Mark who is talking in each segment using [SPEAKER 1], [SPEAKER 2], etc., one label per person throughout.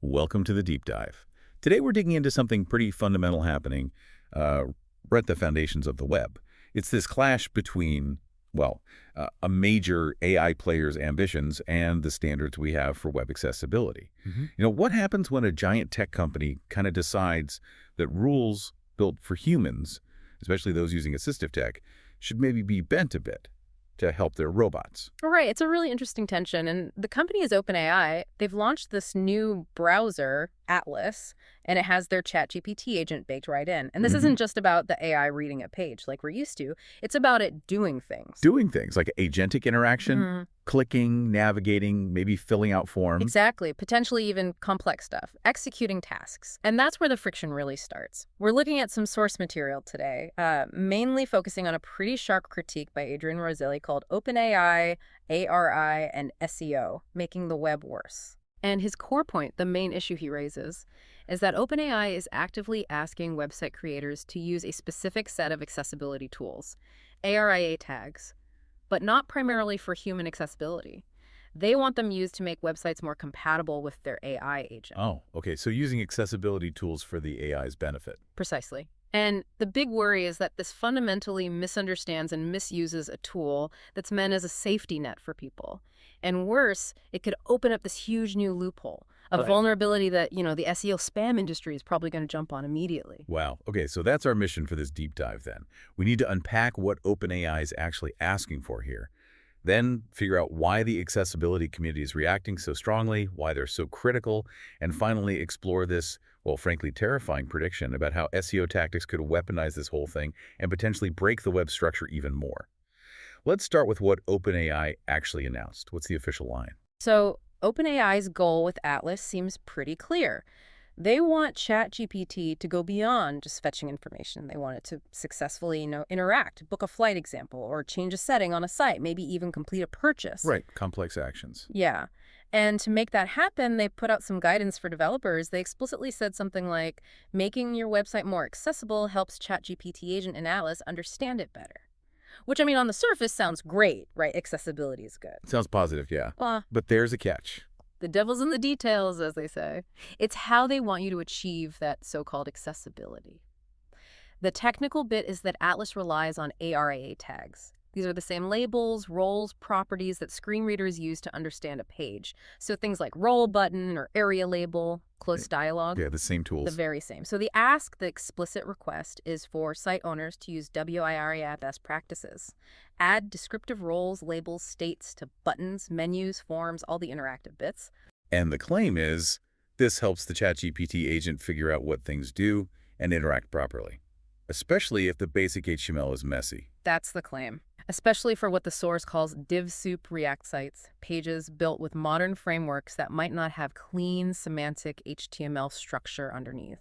[SPEAKER 1] Welcome to the deep dive. Today we're digging into something pretty fundamental happening right at the foundations of the web. It's this clash between, a major AI player's ambitions and the standards we have for web accessibility. What happens when a giant tech company kind of decides that rules built for humans, especially those using assistive tech, should maybe be bent a bit to help their robots?
[SPEAKER 2] Right. It's a really interesting tension. And the company is OpenAI. They've launched this new browser, Atlas, and it has their ChatGPT agent baked right in. And this isn't just about the AI reading a page like we're used to. It's about it doing things.
[SPEAKER 1] Doing things like agentic interaction, clicking, navigating, maybe filling out forms.
[SPEAKER 2] Exactly. Potentially even complex stuff. Executing tasks. And that's where the friction really starts. We're looking at some source material today, mainly focusing on a pretty sharp critique by Adrian Roselli called OpenAI, ARI, and SEO, making the web worse. And his core point, the main issue he raises, is that OpenAI is actively asking website creators to use a specific set of accessibility tools, ARIA tags, but not primarily for human accessibility. They want them used to make websites more compatible with their AI agent.
[SPEAKER 1] Oh, okay. So using accessibility tools for the AI's benefit.
[SPEAKER 2] Precisely. And the big worry is that this fundamentally misunderstands and misuses a tool that's meant as a safety net for people. And worse, it could open up this huge new loophole, a vulnerability that, the SEO spam industry is probably going to jump on immediately.
[SPEAKER 1] Wow. Okay, so that's our mission for this deep dive then. We need to unpack what OpenAI is actually asking for here. Then figure out why the accessibility community is reacting so strongly, why they're so critical, and finally explore this, frankly, terrifying prediction about how SEO tactics could weaponize this whole thing and potentially break the web structure even more. Let's start with what OpenAI actually announced. What's the official line?
[SPEAKER 2] So OpenAI's goal with Atlas seems pretty clear. They want ChatGPT to go beyond just fetching information. They want it to successfully, interact, book a flight example, or change a setting on a site, maybe even complete a purchase.
[SPEAKER 1] Right, complex actions.
[SPEAKER 2] Yeah. And to make that happen, they put out some guidance for developers. They explicitly said something like, making your website more accessible helps ChatGPT agent in Atlas understand it better. Which, on the surface sounds great, right? Accessibility is good.
[SPEAKER 1] Sounds positive, yeah. But there's a catch.
[SPEAKER 2] The devil's in the details, as they say. It's how they want you to achieve that so-called accessibility. The technical bit is that Atlas relies on ARIA tags. These are the same labels, roles, properties that screen readers use to understand a page. So things like role button or aria-label, close dialogue.
[SPEAKER 1] Yeah, the same tools.
[SPEAKER 2] The very same. So the ask, the explicit request, is for site owners to use WIAria best practices. Add descriptive roles, labels, states to buttons, menus, forms, all the interactive bits.
[SPEAKER 1] And the claim is this helps the ChatGPT agent figure out what things do and interact properly, especially if the basic HTML is messy.
[SPEAKER 2] That's the claim. Especially for what the source calls div soup React sites, pages built with modern frameworks that might not have clean semantic HTML structure underneath.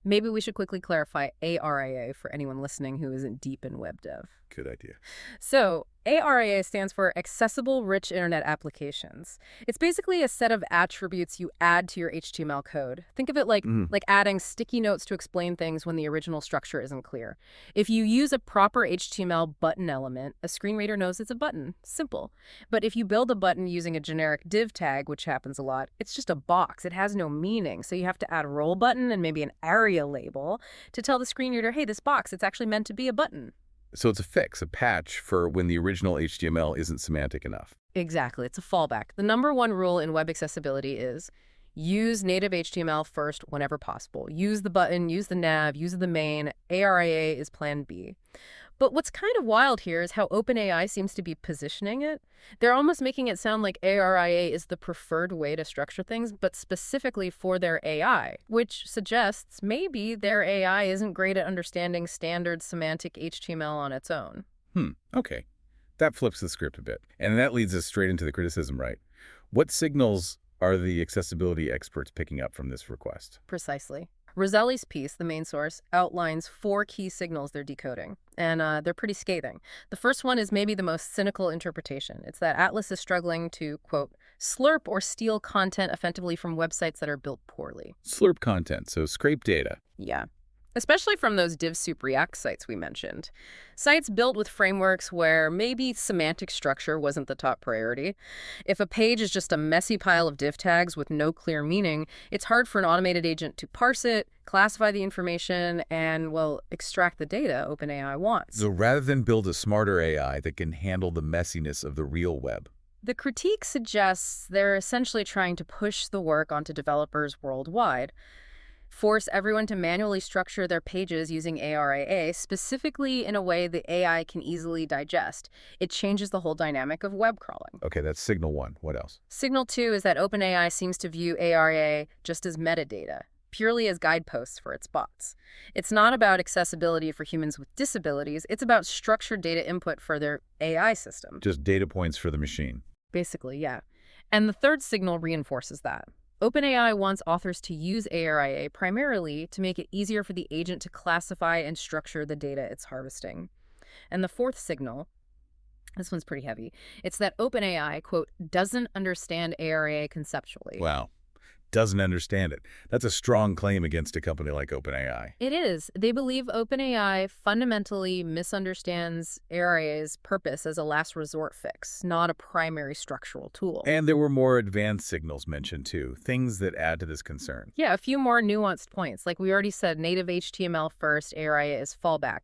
[SPEAKER 2] Maybe we should quickly clarify ARIA for anyone listening who isn't deep in web dev.
[SPEAKER 1] Good idea.
[SPEAKER 2] So, ARIA stands for Accessible Rich Internet Applications. It's basically a set of attributes you add to your HTML code. Think of it like adding sticky notes to explain things when the original structure isn't clear. If you use a proper HTML button element, a screen reader knows it's a button. Simple. But if you build a button using a generic div tag, which happens a lot, it's just a box. It has no meaning. So you have to add a role button and maybe an aria label to tell the screen reader, hey, this box, it's actually meant to be a button.
[SPEAKER 1] So it's a fix, a patch for when the original HTML isn't semantic enough.
[SPEAKER 2] Exactly. It's a fallback. The number one rule in web accessibility is use native HTML first whenever possible. Use the button, use the nav, use the main. ARIA is plan B. But what's kind of wild here is how OpenAI seems to be positioning it. They're almost making it sound like ARIA is the preferred way to structure things, but specifically for their AI, which suggests maybe their AI isn't great at understanding standard semantic HTML on its own.
[SPEAKER 1] Okay. That flips the script a bit. And that leads us straight into the criticism, right? What signals are the accessibility experts picking up from this request?
[SPEAKER 2] Precisely. Roselli's piece, the main source, outlines 4 key signals they're decoding, and they're pretty scathing. The first one is maybe the most cynical interpretation. It's that Atlas is struggling to, quote, slurp or steal content effectively from websites that are built poorly.
[SPEAKER 1] Slurp content, so scrape data.
[SPEAKER 2] Yeah. especially from those div soup React sites we mentioned. Sites built with frameworks where maybe semantic structure wasn't the top priority. If a page is just a messy pile of div tags with no clear meaning, it's hard for an automated agent to parse it, classify the information, and, well, extract the data OpenAI wants.
[SPEAKER 1] So rather than build a smarter AI that can handle the messiness of the real web.
[SPEAKER 2] The critique suggests they're essentially trying to push the work onto developers worldwide, force everyone to manually structure their pages using ARIA, specifically in a way the AI can easily digest. It changes the whole dynamic of web crawling.
[SPEAKER 1] Okay, that's signal one. What else?
[SPEAKER 2] Signal two is that OpenAI seems to view ARIA just as metadata, purely as guideposts for its bots. It's not about accessibility for humans with disabilities, it's about structured data input for their AI system.
[SPEAKER 1] Just data points for the machine.
[SPEAKER 2] Basically, yeah. And the third signal reinforces that. OpenAI wants authors to use ARIA primarily to make it easier for the agent to classify and structure the data it's harvesting. And the fourth signal, this one's pretty heavy, it's that OpenAI, quote, doesn't understand ARIA conceptually.
[SPEAKER 1] Wow. Doesn't understand it. That's a strong claim against a company like OpenAI.
[SPEAKER 2] It is. They believe OpenAI fundamentally misunderstands ARIA's purpose as a last resort fix, not a primary structural tool.
[SPEAKER 1] And there were more advanced signals mentioned too, things that add to this concern.
[SPEAKER 2] Yeah, a few more nuanced points. Like we already said, native HTML first, ARIA is fallback.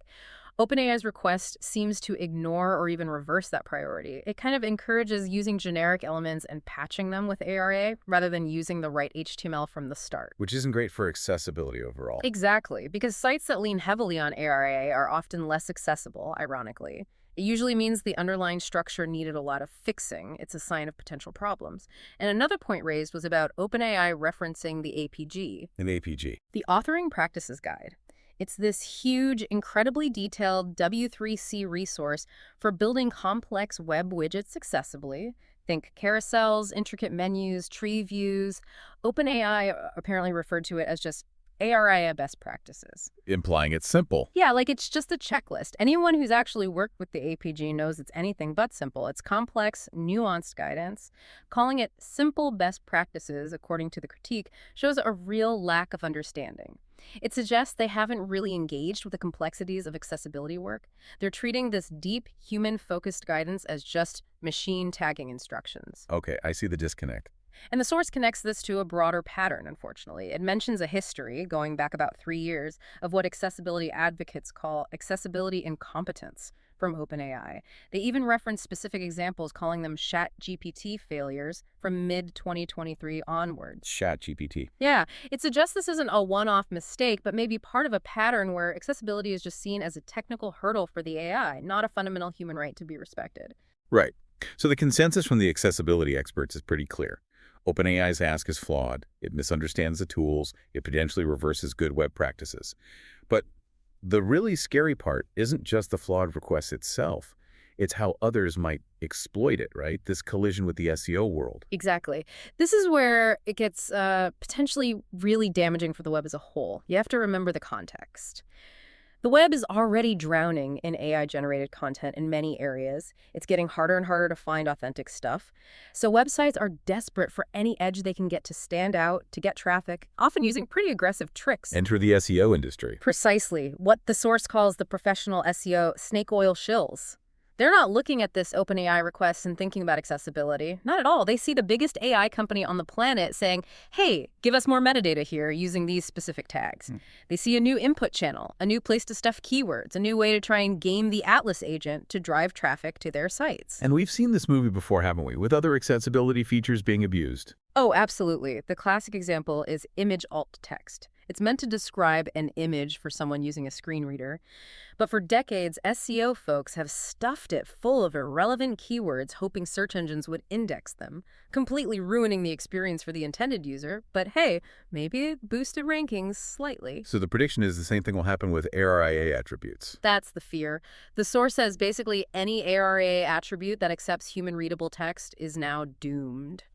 [SPEAKER 2] OpenAI's request seems to ignore or even reverse that priority. It kind of encourages using generic elements and patching them with ARIA rather than using the right HTML from the start.
[SPEAKER 1] Which isn't great for accessibility overall.
[SPEAKER 2] Exactly, because sites that lean heavily on ARIA are often less accessible, ironically. It usually means the underlying structure needed a lot of fixing. It's a sign of potential problems. And another point raised was about OpenAI referencing the APG.
[SPEAKER 1] An APG.
[SPEAKER 2] The Authoring Practices Guide. It's this huge, incredibly detailed W3C resource for building complex web widgets accessibly. Think carousels, intricate menus, tree views. OpenAI apparently referred to it as just ARIA best practices.
[SPEAKER 1] Implying it's simple.
[SPEAKER 2] Yeah, like it's just a checklist. Anyone who's actually worked with the APG knows it's anything but simple. It's complex, nuanced guidance. Calling it simple best practices, according to the critique, shows a real lack of understanding. It suggests they haven't really engaged with the complexities of accessibility work. They're treating this deep, human-focused guidance as just machine tagging instructions.
[SPEAKER 1] Okay, I see the disconnect.
[SPEAKER 2] And the source connects this to a broader pattern, unfortunately. It mentions a history, going back about 3 years, of what accessibility advocates call accessibility incompetence from OpenAI. They even reference specific examples, calling them ChatGPT failures from mid-2023 onwards.
[SPEAKER 1] ChatGPT.
[SPEAKER 2] Yeah, it suggests this isn't a one-off mistake, but maybe part of a pattern where accessibility is just seen as a technical hurdle for the AI, not a fundamental human right to be respected.
[SPEAKER 1] Right. So the consensus from the accessibility experts is pretty clear. OpenAI's ask is flawed, it misunderstands the tools, it potentially reverses good web practices. But the really scary part isn't just the flawed request itself, it's how others might exploit it, right? This collision with the SEO world.
[SPEAKER 2] Exactly. This is where it gets potentially really damaging for the web as a whole. You have to remember the context. The web is already drowning in AI-generated content in many areas. It's getting harder and harder to find authentic stuff. So websites are desperate for any edge they can get to stand out, to get traffic, often using pretty aggressive tricks.
[SPEAKER 1] Enter the SEO industry.
[SPEAKER 2] Precisely. What the source calls the professional SEO snake oil shills. They're not looking at this OpenAI request and thinking about accessibility. Not at all. They see the biggest AI company on the planet saying, hey, give us more metadata here using these specific tags. They see a new input channel, a new place to stuff keywords, a new way to try and game the Atlas agent to drive traffic to their sites.
[SPEAKER 1] And we've seen this movie before, haven't we, with other accessibility features being abused?
[SPEAKER 2] Oh, absolutely. The classic example is image alt text. It's meant to describe an image for someone using a screen reader. But for decades, SEO folks have stuffed it full of irrelevant keywords, hoping search engines would index them, completely ruining the experience for the intended user. But hey, maybe it boosted rankings slightly.
[SPEAKER 1] So the prediction is the same thing will happen with ARIA attributes.
[SPEAKER 2] That's the fear. The source says basically any ARIA attribute that accepts human-readable text is now doomed.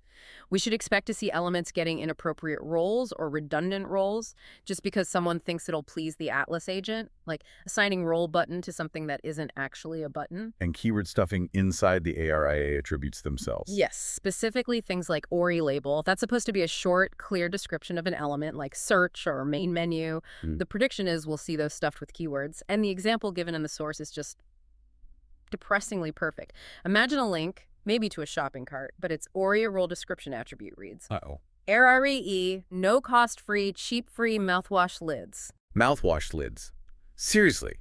[SPEAKER 2] We should expect to see elements getting inappropriate roles or redundant roles just because someone thinks it'll please the Atlas agent, like assigning role button to something that isn't actually a button.
[SPEAKER 1] And keyword stuffing inside the ARIA attributes themselves.
[SPEAKER 2] Yes, specifically things like aria-label. That's supposed to be a short, clear description of an element like search or main menu.
[SPEAKER 1] Hmm.
[SPEAKER 2] The prediction is we'll see those stuffed with keywords, and the example given in the source is just depressingly perfect. Imagine a link, maybe to a shopping cart, but its aria role description attribute reads,
[SPEAKER 1] Uh-oh.
[SPEAKER 2] ARIE, no cost free, cheap free mouthwash lids.
[SPEAKER 1] Mouthwash lids. Seriously.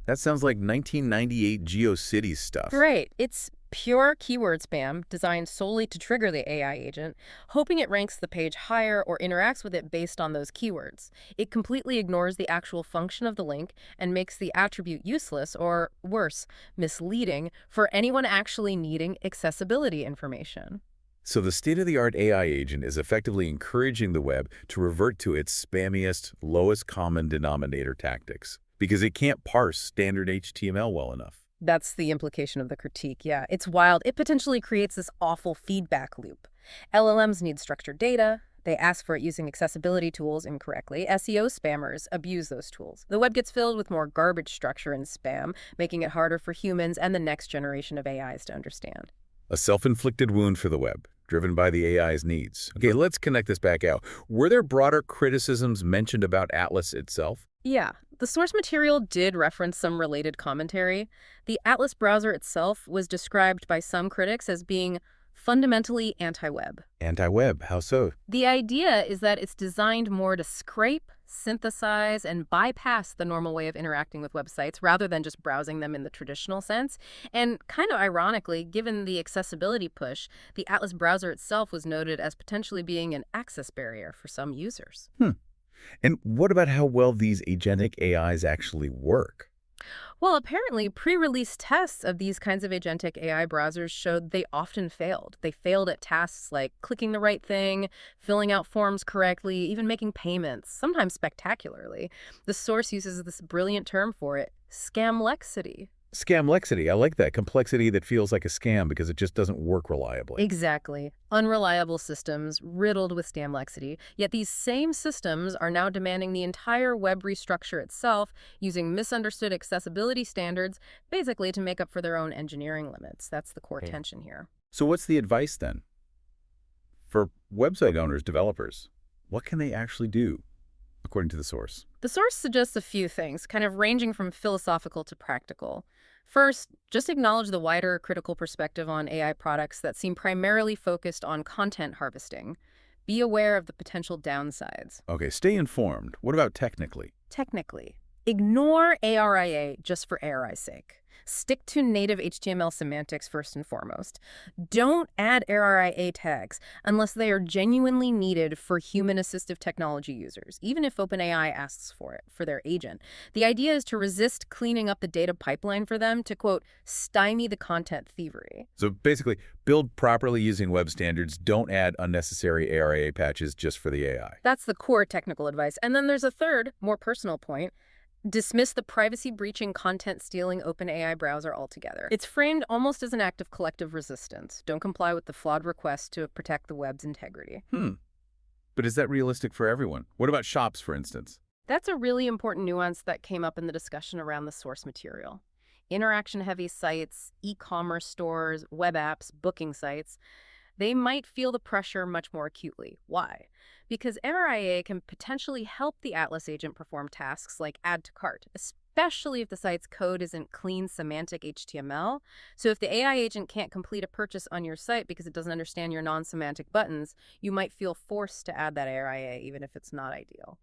[SPEAKER 1] That sounds like 1998 GeoCities stuff.
[SPEAKER 2] Great. It's pure keyword spam designed solely to trigger the AI agent, hoping it ranks the page higher or interacts with it based on those keywords. It completely ignores the actual function of the link and makes the attribute useless or, worse, misleading for anyone actually needing accessibility information.
[SPEAKER 1] So the state-of-the-art AI agent is effectively encouraging the web to revert to its spammiest, lowest common denominator tactics because it can't parse standard HTML well enough.
[SPEAKER 2] That's the implication of the critique, yeah. It's wild. It potentially creates this awful feedback loop. LLMs need structured data. They ask for it using accessibility tools incorrectly. SEO spammers abuse those tools. The web gets filled with more garbage structure and spam, making it harder for humans and the next generation of AIs to understand.
[SPEAKER 1] A self-inflicted wound for the web, driven by the AI's needs. Okay, let's connect this back out. Were there broader criticisms mentioned about Atlas itself?
[SPEAKER 2] Yeah, the source material did reference some related commentary. The Atlas browser itself was described by some critics as being fundamentally anti-web.
[SPEAKER 1] Anti-web, how so?
[SPEAKER 2] The idea is that it's designed more to scrape, synthesize, and bypass the normal way of interacting with websites rather than just browsing them in the traditional sense. And kind of ironically, given the accessibility push, the Atlas browser itself was noted as potentially being an access barrier for some users.
[SPEAKER 1] And what about how well these agentic AIs actually work?
[SPEAKER 2] Well, apparently, pre-release tests of these kinds of agentic AI browsers showed they often failed. They failed at tasks like clicking the right thing, filling out forms correctly, even making payments, sometimes spectacularly. The source uses this brilliant term for it, scamlexity.
[SPEAKER 1] Scamlexity, I like that. Complexity that feels like a scam because it just doesn't work reliably.
[SPEAKER 2] Exactly. Unreliable systems riddled with scamlexity, yet these same systems are now demanding the entire web restructure itself using misunderstood accessibility standards, basically to make up for their own engineering limits. That's the core tension here.
[SPEAKER 1] So what's the advice then? For website owners, developers, what can they actually do, according to the source?
[SPEAKER 2] The source suggests a few things, kind of ranging from philosophical to practical. First, just acknowledge the wider critical perspective on AI products that seem primarily focused on content harvesting. Be aware of the potential downsides.
[SPEAKER 1] Okay, stay informed. What about technically?
[SPEAKER 2] Technically, ignore ARIA just for ARI's sake. Stick to native HTML semantics first and foremost. Don't add ARIA tags unless they are genuinely needed for human assistive technology users, even if OpenAI asks for it, for their agent. The idea is to resist cleaning up the data pipeline for them to, quote, stymie the content thievery.
[SPEAKER 1] So basically, build properly using web standards. Don't add unnecessary ARIA patches just for the AI.
[SPEAKER 2] That's the core technical advice. And then there's a third, more personal point. Dismiss the privacy-breaching, content-stealing OpenAI browser altogether. It's framed almost as an act of collective resistance. Don't comply with the flawed request to protect the web's integrity.
[SPEAKER 1] But is that realistic for everyone? What about shops, for instance?
[SPEAKER 2] That's a really important nuance that came up in the discussion around the source material. Interaction-heavy sites, e-commerce stores, web apps, booking sites, they might feel the pressure much more acutely. Why? Because ARIA can potentially help the Atlas agent perform tasks like add to cart, especially if the site's code isn't clean semantic HTML. So if the AI agent can't complete a purchase on your site because it doesn't understand your non-semantic buttons, you might feel forced to add that ARIA even if it's not ideal.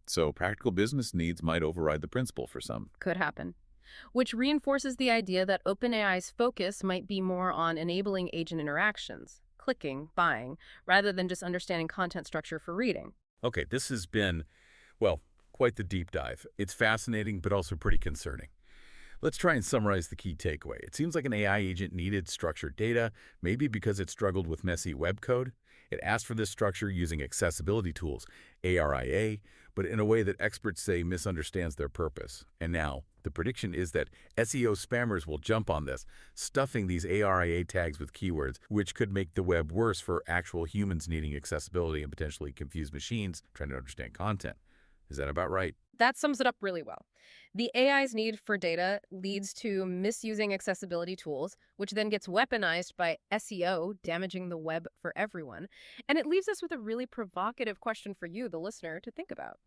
[SPEAKER 1] So practical business needs might override the principle for some.
[SPEAKER 2] Could happen. Which reinforces the idea that OpenAI's focus might be more on enabling agent interactions, clicking, buying, rather than just understanding content structure for reading.
[SPEAKER 1] Okay, this has been, well, quite the deep dive. It's fascinating, but also pretty concerning. Let's try and summarize the key takeaway. It seems like an AI agent needed structured data, maybe because it struggled with messy web code. It asked for this structure using accessibility tools, ARIA, but in a way that experts say misunderstands their purpose. And now, The prediction is that SEO spammers will jump on this, stuffing these ARIA tags with keywords, which could make the web worse for actual humans needing accessibility and potentially confuse machines trying to understand content. Is that about right?
[SPEAKER 2] That sums it up really well. The AI's need for data leads to misusing accessibility tools, which then gets weaponized by SEO, damaging the web for everyone. And it leaves us with a really provocative question for you, the listener, to think about.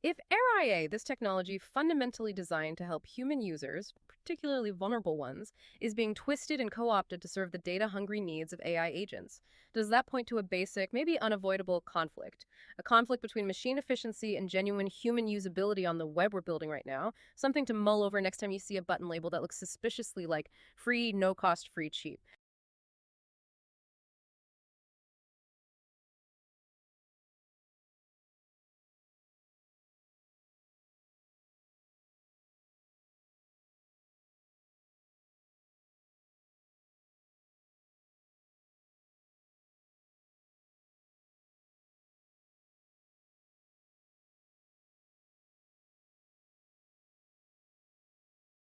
[SPEAKER 2] If ARIA, this technology fundamentally designed to help human users, particularly vulnerable ones, is being twisted and co-opted to serve the data-hungry needs of AI agents, does that point to a basic, maybe unavoidable conflict? A conflict between machine efficiency and genuine human usability on the web we're building right now? Something to mull over next time you see a button label that looks suspiciously like free, no-cost, free, cheap.